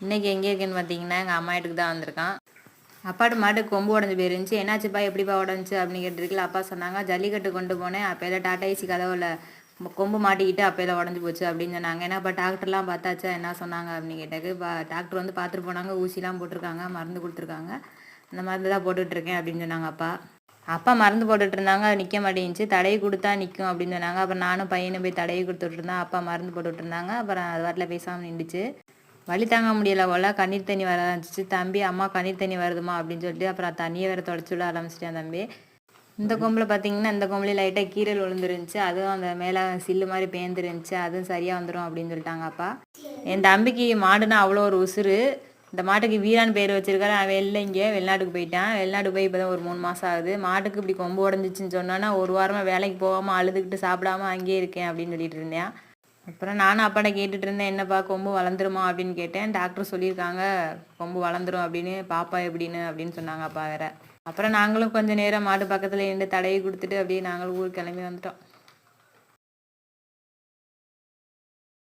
இன்றைக்கி எங்கே இருக்கேன்னு பார்த்தீங்கன்னா எங்கள் அம்மா வீட்டுக்கு தான் வந்திருக்கான். அப்பாட்டு மாட்டுக்கு கொம்பு உடஞ்சி போயிருந்துச்சு. என்னாச்சுப்பா எப்படிப்பா உடஞ்சி அப்படின்னு கேட்டிருக்கல. அப்பா சொன்னாங்க, ஜல்லிக்கட்டு கொண்டு போனேன், அப்போயில டாட்டா ஏசி கதவுல கொம்பு மாட்டிக்கிட்டு அப்போயில உடஞ்சி போச்சு அப்படின்னு சொன்னாங்க. ஏன்னா இப்போ டாக்டர்லாம் பார்த்தாச்சா என்ன சொன்னாங்க அப்படின்னு கேட்டதுக்கு, டாக்டர் வந்து பார்த்துட்டு போனாங்க, ஊசிலாம் போட்டிருக்காங்க, மருந்து கொடுத்துருக்காங்க, அந்த மருந்து தான் போட்டுட்ருக்கேன் அப்படின்னு சொன்னாங்க அப்பா. அப்பா மருந்து போட்டுட்டு இருந்தாங்க, அது நிற்க மாட்டேங்குச்சு, தடவி கொடுத்தா நிற்கும் அப்படின்னு சொன்னாங்க. அப்புறம் நானும் பையனை போய் தடவி கொடுத்துட்டு இருந்தேன். அப்பா மருந்து போட்டுட்டு இருந்தாங்க. அப்புறம் அது வாட்டில் பேசாமல் நின்றுச்சு. வலி தாங்க முடியலை போல், கண்ணீர் தண்ணி வர ஆரம்பிச்சிச்சு. தம்பி அம்மா கண்ணீர் தண்ணி வருதுமா அப்படின்னு சொல்லிட்டு அப்புறம் தண்ணியை வேறு தொடச்சி விட ஆரம்பிச்சிட்டேன் தம்பி. இந்த கொம்பில் பார்த்தீங்கன்னா இந்த கொம்புலேயே லைட்டாக கீரல் விழுந்துருந்துச்சு, அதுவும் அந்த மேலே சில்லு மாதிரி பேந்துருந்துச்சு, அதுவும் சரியாக வந்துடும் அப்படின்னு சொல்லிட்டாங்க அப்பா. என் தம்பிக்கு மாடுனா அவ்வளோ ஒரு உசுறு. இந்த மாட்டுக்கு வீரான் பேர் வச்சிருக்காரு. அவன் இங்கே வெளிநாட்டுக்கு போயிட்டான். வெளிநாட்டுக்கு போய் இப்போ தான் ஒரு 3 மாதம் ஆகுது. மாட்டுக்கு இப்படி கொம்பு உடஞ்சிச்சின்னு சொன்னோன்னா ஒரு வாரமாக வேலைக்கு போகாமல் அழுதுகிட்டு சாப்பிடாம அங்கேயே இருக்கேன் அப்படின்னு சொல்லிட்டு இருந்தேன். அப்புறம் நானும் அப்பாட்ட கேட்டுட்டு இருந்தேன், என்னப்பா கொம்பு வளர்ந்துருமா அப்படின்னு கேட்டேன். டாக்டர் சொல்லியிருக்காங்க கொம்பு வளர்ந்துரும் அப்படின்னு, பாப்பா எப்படின்னு அப்படின்னு சொன்னாங்க அப்பா வேற. அப்புறம் நாங்களும் கொஞ்சம் நேரம் மாட்டு பக்கத்தில் நின்று தடவி கொடுத்துட்டு அப்படியே நாங்களும் ஊருக்கு கிளம்பி வந்துட்டோம்.